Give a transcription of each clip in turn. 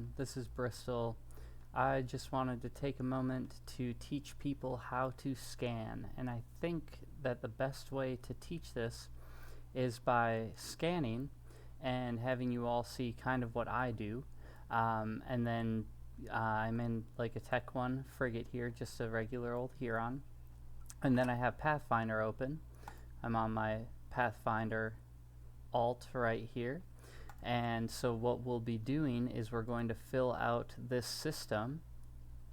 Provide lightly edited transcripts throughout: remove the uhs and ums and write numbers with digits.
everyone, this is Bristol. I just wanted to take a moment to teach people how to scan, and I think that the best way to teach this is by scanning and having you all see kind of what I do, and then I'm in like a Tech 1 frigate here, just a regular old Huron, and then I have Pathfinder open. I'm on my Pathfinder alt right here. And so what we'll be doing is we're going to fill out this system.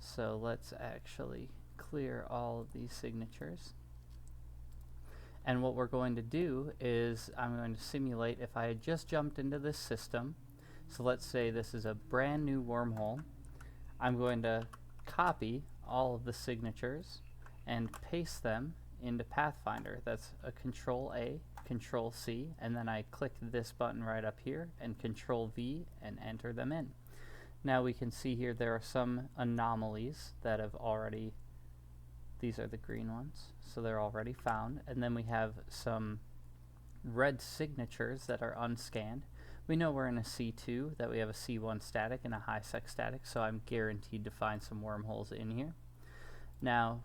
So let's actually clear all of these signatures. And what we're going to do is I'm going to simulate if I had just jumped into this system. So let's say this is a brand new wormhole. I'm going to copy all of the signatures and paste them into Pathfinder. That's a Control A, Control C, and then I click this button right up here and Control V and enter them in. Now we can see here there are some anomalies that have already, these are the green ones, so they're already found, and then we have some red signatures that are unscanned. We know we're in a C2, that we have a C1 static and a high sec static, so I'm guaranteed to find some wormholes in here. Now,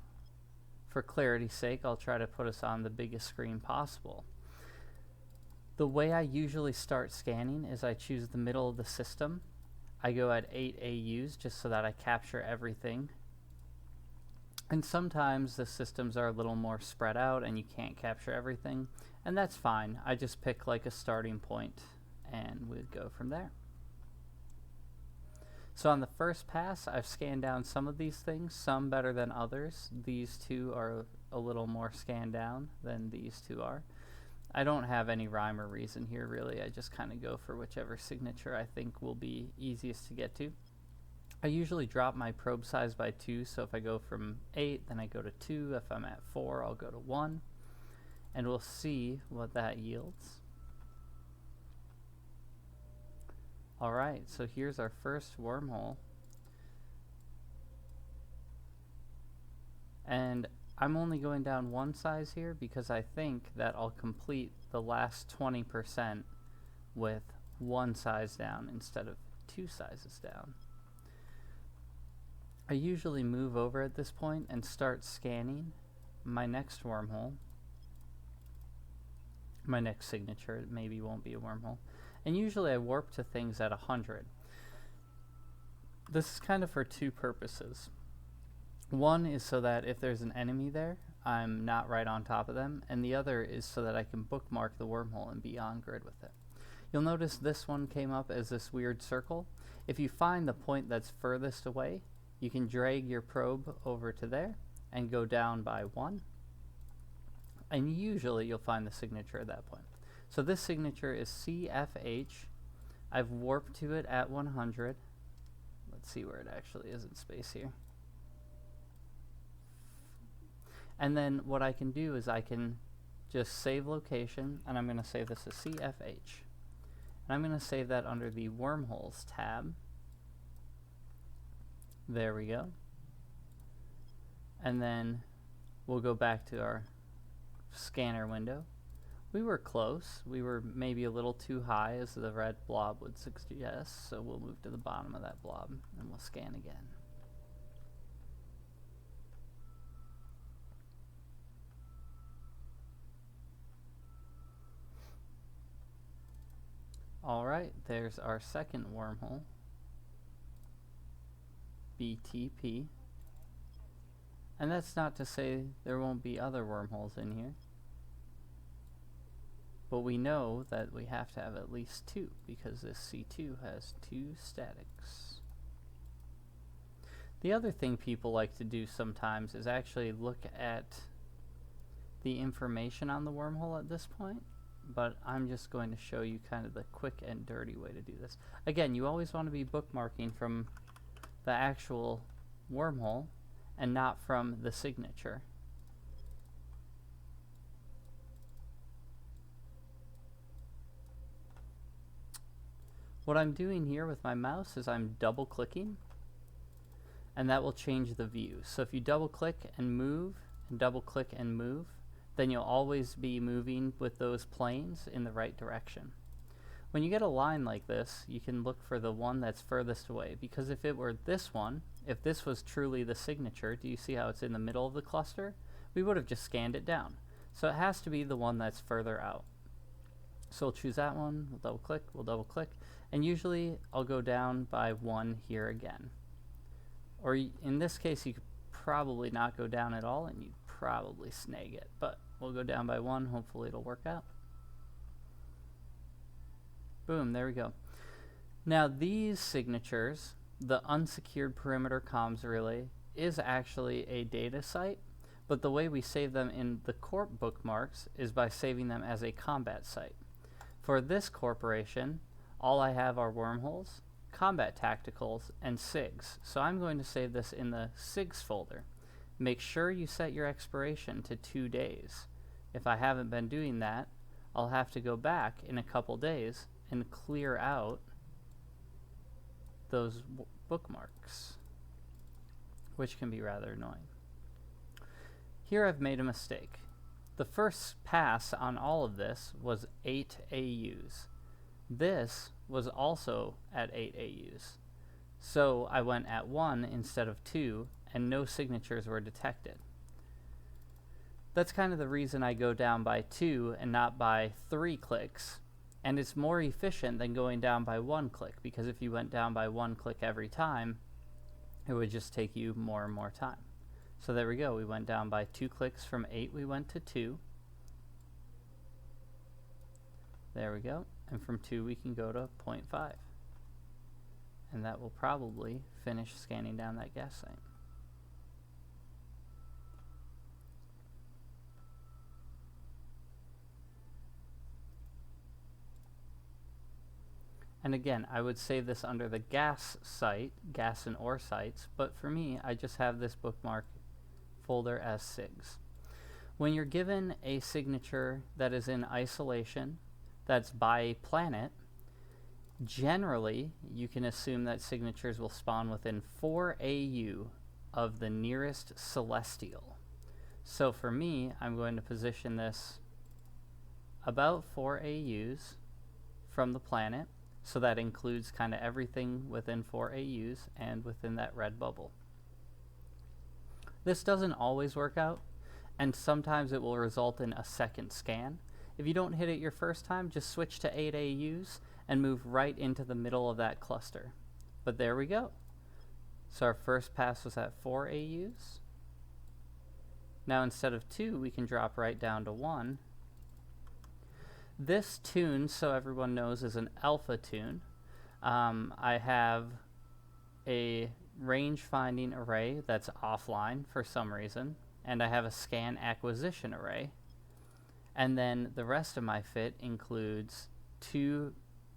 for clarity's sake, I'll try to put us on the biggest screen possible. The way I usually start scanning is I choose the middle of the system. I go at 8 AUs just so that I capture everything. And sometimes the systems are a little more spread out and you can't capture everything, and that's fine. I just pick like a starting point and we'd go from there. So on the first pass, I've scanned down some of these things, some better than others. These two are a little more scanned down than these two are. I don't have any rhyme or reason here, really. I just kind of go for whichever signature I think will be easiest to get to. I usually drop my probe size by 2, so if I go from 8, then I go to 2. If I'm at 4, I'll go to 1. And we'll see what that yields. Alright, so here's our first wormhole. And I'm only going down one size here because I think that I'll complete the last 20% with one size down instead of two sizes down. I usually move over at this point and start scanning my next wormhole. My next signature, it maybe won't be a wormhole. And usually I warp to things at 100. This is kind of for two purposes. One is so that if there's an enemy there, I'm not right on top of them, and the other is so that I can bookmark the wormhole and be on grid with it. You'll notice this one came up as this weird circle. If you find the point that's furthest away, you can drag your probe over to there and go down by 1. And usually you'll find the signature at that point. So this signature is CFH. I've warped to it at 100. Let's see where it actually is in space here. And then what I can do is I can just save location, and I'm going to save this as CFH. And I'm going to save that under the Wormholes tab. There we go. And then we'll go back to our scanner window. We were close. We were maybe a little too high, as the red blob would suggest, so we'll move to the bottom of that blob and we'll scan again. Alright, there's our second wormhole, BTP. And that's not to say there won't be other wormholes in here. But we know that we have to have at least 2 because this C2 has 2 statics. The other thing people like to do sometimes is actually look at the information on the wormhole at this point, but I'm just going to show you kind of the quick and dirty way to do this. Again, you always want to be bookmarking from the actual wormhole and not from the signature. What I'm doing here with my mouse is I'm double clicking, and that will change the view. So if you double click and move, and double click and move, then you'll always be moving with those planes in the right direction. When you get a line like this, you can look for the one that's furthest away, because if it were this one, if this was truly the signature, do you see how it's in the middle of the cluster? We would have just scanned it down. So it has to be the one that's further out. So we'll choose that one, we'll double click, and usually I'll go down by 1 here again. Or in this case, you could probably not go down at all and you'd probably snag it, but we'll go down by 1, hopefully it'll work out. Boom, there we go. Now these signatures, the unsecured perimeter comms relay is actually a data site, but the way we save them in the corp bookmarks is by saving them as a combat site. For this corporation, all I have are wormholes, combat tacticals, and Sigs. So I'm going to save this in the Sigs folder. Make sure you set your expiration to 2 days. If I haven't been doing that, I'll have to go back in a couple days and clear out those bookmarks, which can be rather annoying. Here I've made a mistake. The first pass on all of this was 8 AUs. This was also at 8 AUs. So I went at 1 instead of 2, and no signatures were detected. That's kind of the reason I go down by 2 and not by 3 clicks. And it's more efficient than going down by 1 click, because if you went down by 1 click every time, it would just take you more and more time. So there we go, we went down by 2 clicks. From 8 we went to 2. There we go, and from 2 we can go to 0.5. And that will probably finish scanning down that gas site. And again, I would save this under the gas site, gas and ore sites, but for me, I just have this bookmark folder as Sigs. When you're given a signature that is in isolation, that's by planet, generally, you can assume that signatures will spawn within 4 AU of the nearest celestial. So for me, I'm going to position this about 4 AUs from the planet. So that includes kind of everything within 4 AUs and within that red bubble. This doesn't always work out, and sometimes it will result in a second scan. If you don't hit it your first time, just switch to 8 AUs and move right into the middle of that cluster. But there we go. So our first pass was at 4 AUs. Now instead of 2, we can drop right down to 1. This tune, so everyone knows, is an alpha tune. I have a range finding array that's offline for some reason, and I have a scan acquisition array. And then the rest of my fit includes 2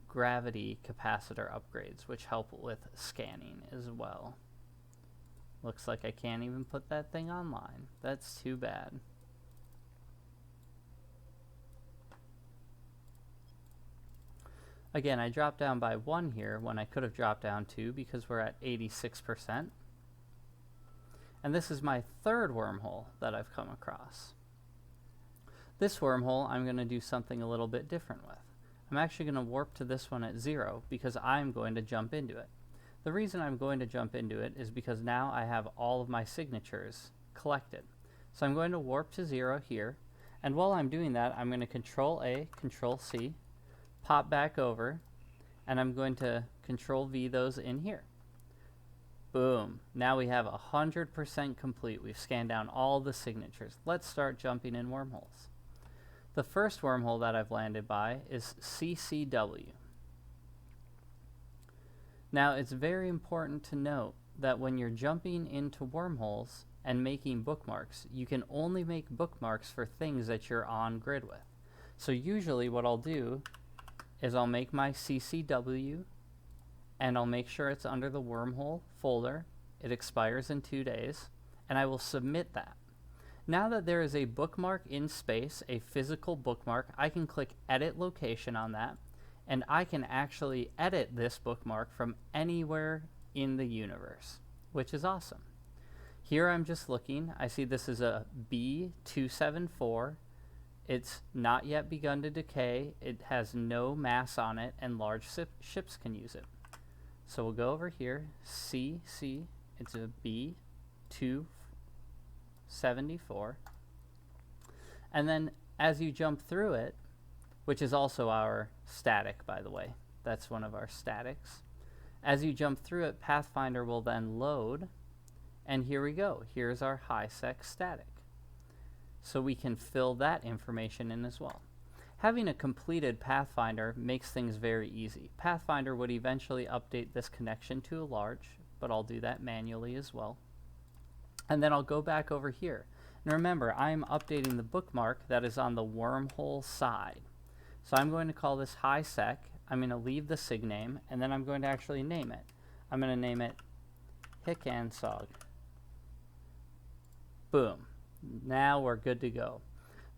gravity capacitor upgrades, which help with scanning as well. Looks like I can't even put that thing online. That's too bad. Again, I dropped down by 1 here when I could have dropped down 2 because we're at 86%. And this is my 3rd wormhole that I've come across. This wormhole I'm going to do something a little bit different with. I'm actually going to warp to this one at 0 because I'm going to jump into it. The reason I'm going to jump into it is because now I have all of my signatures collected. So I'm going to warp to 0 here, and while I'm doing that, I'm going to Control A, Control C, pop back over, and I'm going to Control V those in here. Boom. Now we have 100% complete. We've scanned down all the signatures. Let's start jumping in wormholes. The first wormhole that I've landed by is CCW. Now it's very important to note that when you're jumping into wormholes and making bookmarks, you can only make bookmarks for things that you're on grid with. So usually what I'll do is I'll make my CCW, and I'll make sure it's under the wormhole folder. It expires in 2 days, and I will submit that. Now that there is a bookmark in space, a physical bookmark, I can click Edit Location on that, and I can actually edit this bookmark from anywhere in the universe, which is awesome. Here I'm just looking. I see this is a B274 It's not yet begun to decay, it has no mass on it, and large ships can use it. So we'll go over here, CC, it's a B274. And then as you jump through it, which is also our static, by the way, that's one of our statics. As you jump through it, Pathfinder will then load, and here we go. Here's our high-sec static. So we can fill that information in as well. Having a completed Pathfinder makes things very easy. Pathfinder would eventually update this connection to a large, but I'll do that manually as well. And then I'll go back over here. And remember, I'm updating the bookmark that is on the wormhole side. So I'm going to call this high-sec. I'm going to leave the sig name, and then I'm going to actually name it. I'm going to name it Hickansog. Boom. Now we're good to go.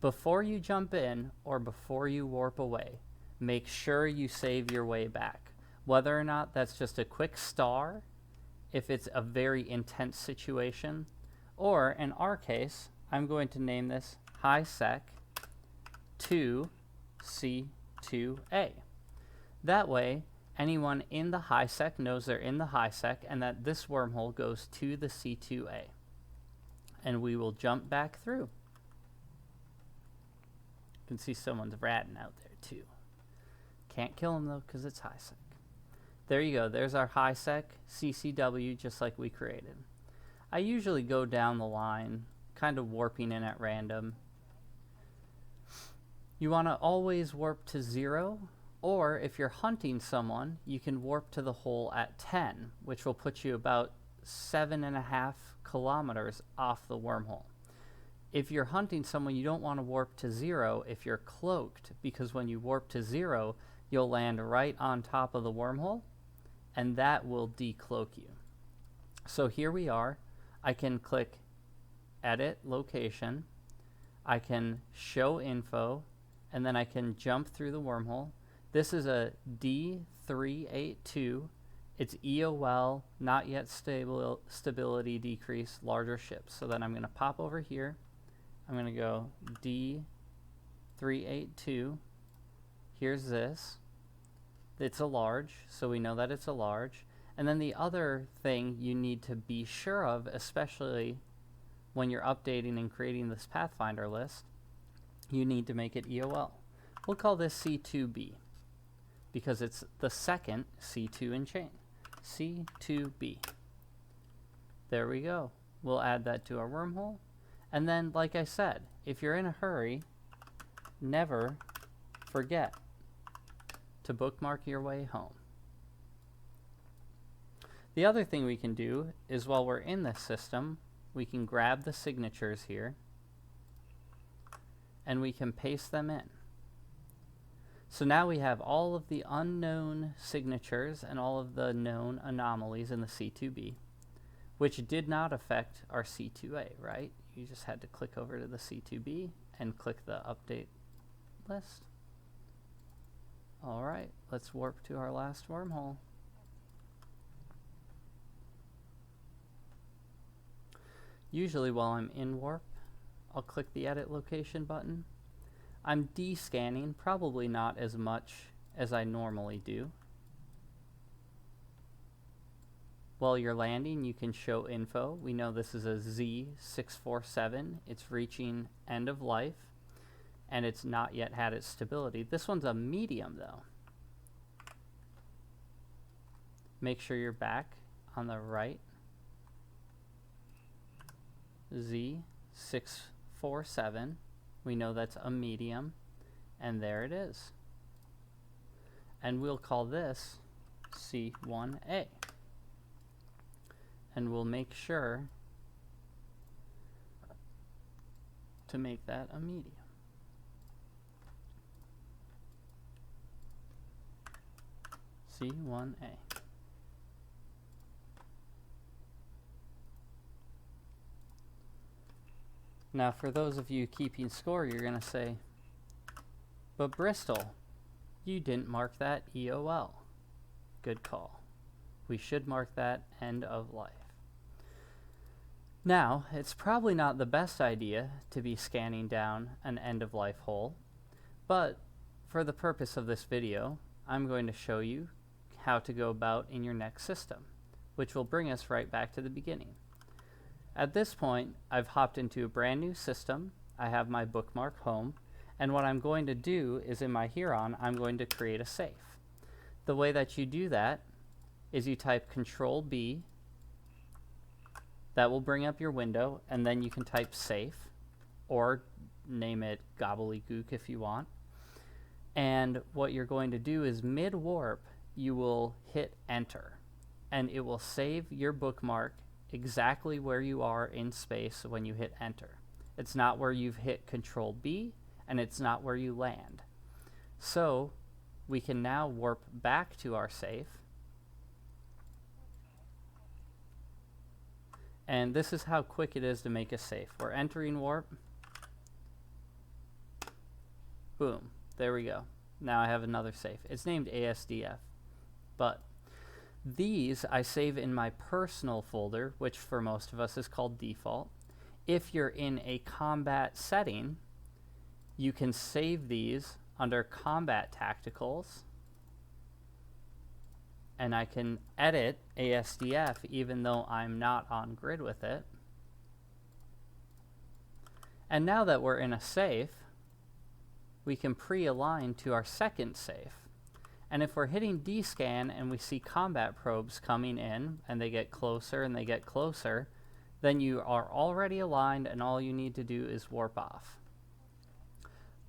Before you jump in or before you warp away, make sure you save your way back. Whether or not that's just a quick star, if it's a very intense situation, or in our case, I'm going to name this high-sec 2C2A. That way, anyone in the high-sec knows they're in the high-sec and that this wormhole goes to the C2A. And we will jump back through. You can see someone's ratting out there too. Can't kill him though because it's high-sec. There you go. There's our high-sec CCW just like we created. I usually go down the line, kind of warping in at random. You want to always warp to 0, or if you're hunting someone, you can warp to the hole at 10, which will put you about 7.5 kilometers off the wormhole. If you're hunting someone, you don't want to warp to 0 if you're cloaked, because when you warp to 0, you'll land right on top of the wormhole, and that will decloak you. So here we are. I can click Edit Location. I can Show Info, and then I can jump through the wormhole. This is a D382. It's EOL, not yet stability decrease, larger ships. So then I'm going to pop over here. I'm going to go D382. Here's this. It's a large, so we know that it's a large. And then the other thing you need to be sure of, especially when you're updating and creating this Pathfinder list, you need to make it EOL. We'll call this C2B because it's the second C2 in chain. C2B. There we go. We'll add that to our wormhole. And then, like I said, if you're in a hurry, never forget to bookmark your way home. The other thing we can do is while we're in this system, we can grab the signatures here and we can paste them in. So now we have all of the unknown signatures and all of the known anomalies in the C2B, which did not affect our C2A, right? You just had to click over to the C2B and click the update list. All right, let's warp to our last wormhole. Usually while I'm in warp, I'll click the Edit Location button. I'm descanning, probably not as much as I normally do. While you're landing, you can show info. We know this is a Z647. It's reaching end of life, and it's not yet had its stability. This one's a medium, though. Make sure you're back on the right. Z647. We know that's a medium, and there it is. And we'll call this C1A. And we'll make sure to make that a medium. C1A. Now, for those of you keeping score, you're going to say, but Bristol, you didn't mark that EOL. Good call. We should mark that end of life. Now, it's probably not the best idea to be scanning down an end-of-life hole, but for the purpose of this video, I'm going to show you how to go about in your next system, which will bring us right back to the beginning. At this point, I've hopped into a brand new system. I have my bookmark home, and what I'm going to do is in my Huron, I'm going to create a safe. The way that you do that is you type Control B. That will bring up your window, and then you can type safe, or name it gobbledygook if you want. And what you're going to do is mid-warp, you will hit enter, and it will save your bookmark exactly where you are in space when you hit enter. It's not where you've hit Control B, and it's not where you land. So we can now warp back to our safe. And this is how quick it is to make a safe. We're entering warp. Boom. There we go. Now I have another safe. It's named ASDF. But these I save in my personal folder, which for most of us is called default. If you're in a combat setting, you can save these under combat tacticals. And I can edit ASDF even though I'm not on grid with it. And now that we're in a safe, we can pre-align to our second safe. And if we're hitting D-scan and we see combat probes coming in and they get closer and they get closer, then you are already aligned and all you need to do is warp off.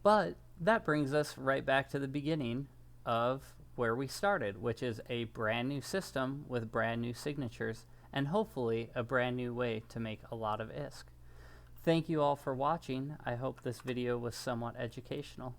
But that brings us right back to the beginning of where we started, which is a brand new system with brand new signatures and hopefully a brand new way to make a lot of ISK. Thank you all for watching. I hope this video was somewhat educational.